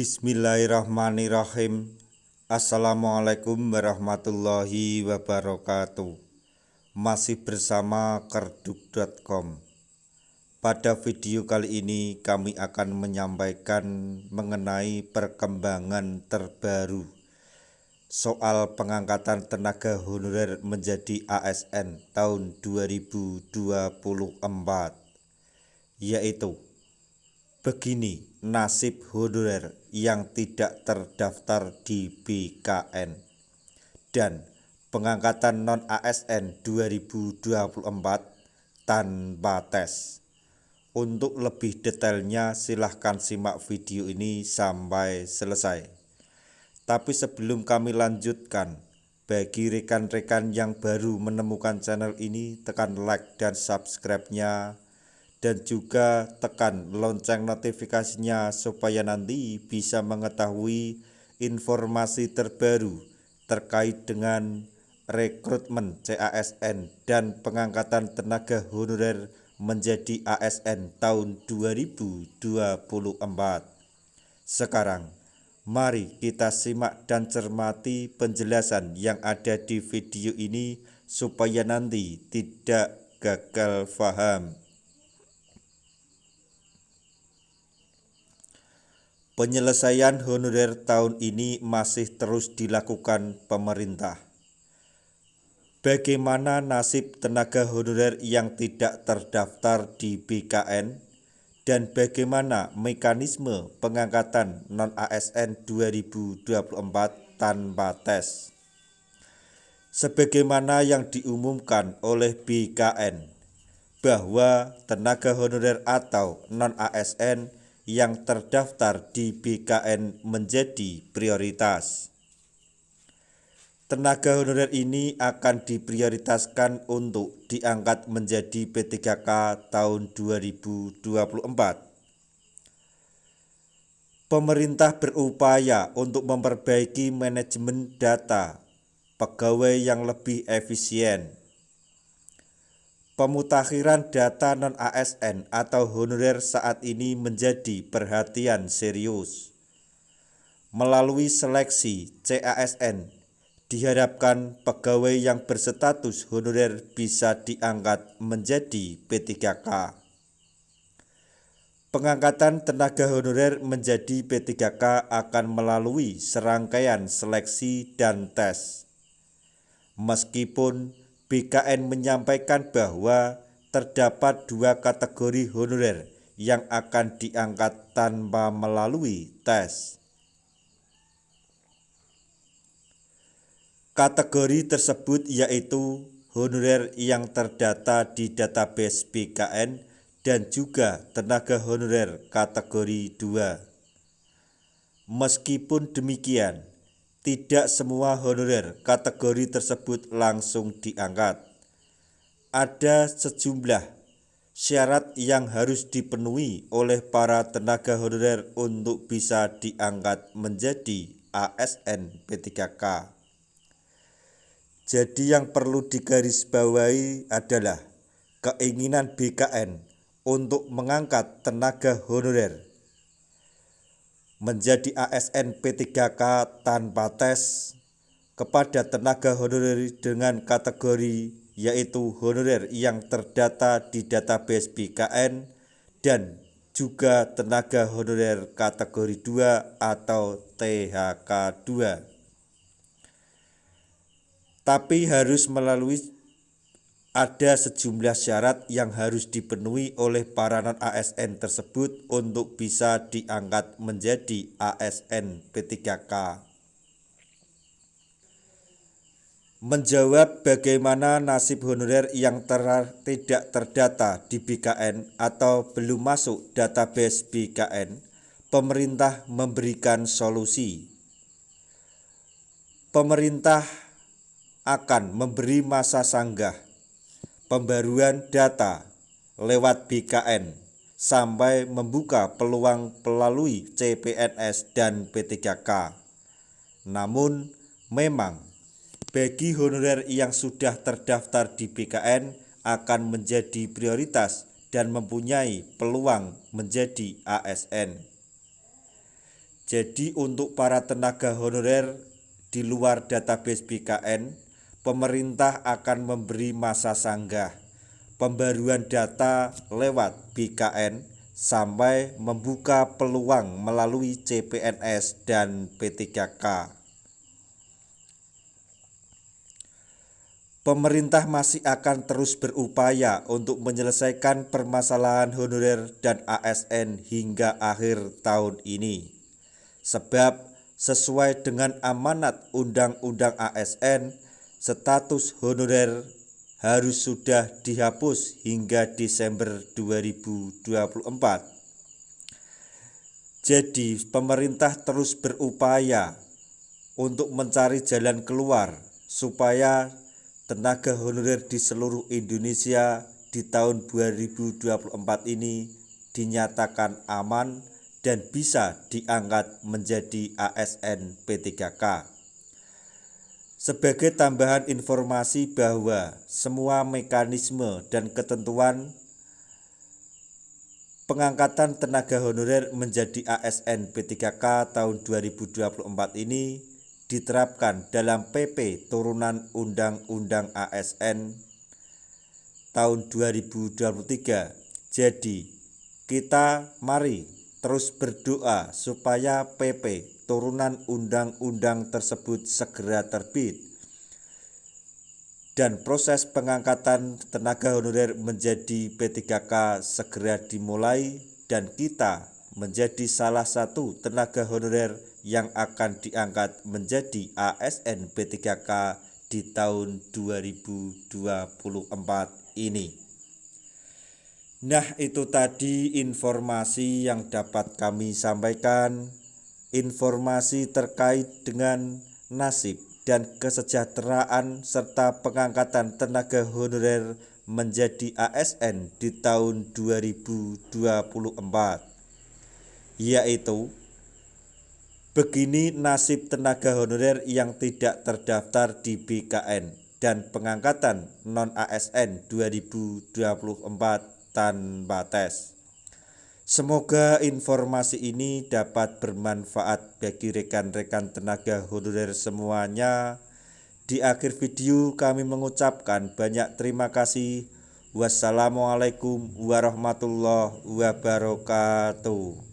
Bismillahirrahmanirrahim. Assalamualaikum warahmatullahi wabarakatuh. Masih bersama kerduk.com. Pada video kali ini kami akan menyampaikan mengenai perkembangan terbaru soal pengangkatan tenaga honorer menjadi ASN tahun 2024, yaitu begini nasib honorer yang tidak terdaftar di BKN dan pengangkatan non-ASN 2024 tanpa tes. Untuk lebih detailnya silahkan simak video ini sampai selesai. Tapi sebelum kami lanjutkan, bagi rekan-rekan yang baru menemukan channel ini, tekan like dan subscribe-nya, dan juga tekan lonceng notifikasinya supaya nanti bisa mengetahui informasi terbaru terkait dengan rekrutmen CASN dan pengangkatan tenaga honorer menjadi ASN tahun 2024. Sekarang mari kita simak dan cermati penjelasan yang ada di video ini supaya nanti tidak gagal paham. Penyelesaian honorer tahun ini masih terus dilakukan pemerintah. Bagaimana nasib tenaga honorer yang tidak terdaftar di BKN dan bagaimana mekanisme pengangkatan non-ASN 2024 tanpa tes? Sebagaimana yang diumumkan oleh BKN bahwa tenaga honorer atau non-ASN yang terdaftar di BKN menjadi prioritas. Tenaga honorer ini akan diprioritaskan untuk diangkat menjadi P3K tahun 2024. Pemerintah berupaya untuk memperbaiki manajemen data pegawai yang lebih efisien. Pemutakhiran data non-ASN atau honorer saat ini menjadi perhatian serius. Melalui seleksi CASN, diharapkan pegawai yang berstatus honorer bisa diangkat menjadi P3K. Pengangkatan tenaga honorer menjadi P3K akan melalui serangkaian seleksi dan tes. Meskipun BKN menyampaikan bahwa terdapat dua kategori honorer yang akan diangkat tanpa melalui tes. Kategori tersebut yaitu honorer yang terdata di database BKN dan juga tenaga honorer kategori 2. Meskipun demikian, tidak semua honorer kategori tersebut langsung diangkat. Ada sejumlah syarat yang harus dipenuhi oleh para tenaga honorer untuk bisa diangkat menjadi ASN P3K. Jadi yang perlu digarisbawahi adalah keinginan BKN untuk mengangkat tenaga honorer menjadi ASN P3K tanpa tes kepada tenaga honorer dengan kategori yaitu honorer yang terdata di database BKN dan juga tenaga honorer kategori 2 atau THK 2. Tapi harus melalui ada sejumlah syarat yang harus dipenuhi oleh para non-ASN tersebut untuk bisa diangkat menjadi ASN P3K. Menjawab bagaimana nasib honorer yang tidak terdata di BKN atau belum masuk database BKN, pemerintah memberikan solusi. Pemerintah akan memberi masa sanggah pembaruan data lewat BKN sampai membuka peluang melalui CPNS dan P3K. Namun memang bagi honorer yang sudah terdaftar di BKN akan menjadi prioritas dan mempunyai peluang menjadi ASN. Jadi untuk para tenaga honorer di luar database BKN, pemerintah akan memberi masa sanggah pembaruan data lewat BKN sampai membuka peluang melalui CPNS dan P3K. Pemerintah masih akan terus berupaya untuk menyelesaikan permasalahan honorer dan ASN hingga akhir tahun ini. Sebab sesuai dengan amanat Undang-Undang ASN, status honorer harus sudah dihapus hingga Desember 2024. Jadi pemerintah terus berupaya untuk mencari jalan keluar supaya tenaga honorer di seluruh Indonesia di tahun 2024 ini dinyatakan aman dan bisa diangkat menjadi ASN P3K. Sebagai tambahan informasi bahwa semua mekanisme dan ketentuan pengangkatan tenaga honorer menjadi ASN P3K tahun 2024 ini diterapkan dalam PP turunan Undang-Undang ASN tahun 2023. Jadi, kita mari terus berdoa supaya PP turunan undang-undang tersebut segera terbit dan proses pengangkatan tenaga honorer menjadi P3K segera dimulai dan kita menjadi salah satu tenaga honorer yang akan diangkat menjadi ASN P3K di tahun 2024 ini. Nah, itu tadi informasi yang dapat kami sampaikan, informasi terkait dengan nasib dan kesejahteraan serta pengangkatan tenaga honorer menjadi ASN di tahun 2024, yaitu begini nasib tenaga honorer yang tidak terdaftar di BKN dan pengangkatan non-ASN 2024 tanpa tes. Semoga informasi ini dapat bermanfaat bagi rekan-rekan tenaga honorer semuanya. Di akhir video kami mengucapkan banyak terima kasih. Wassalamualaikum warahmatullahi wabarakatuh.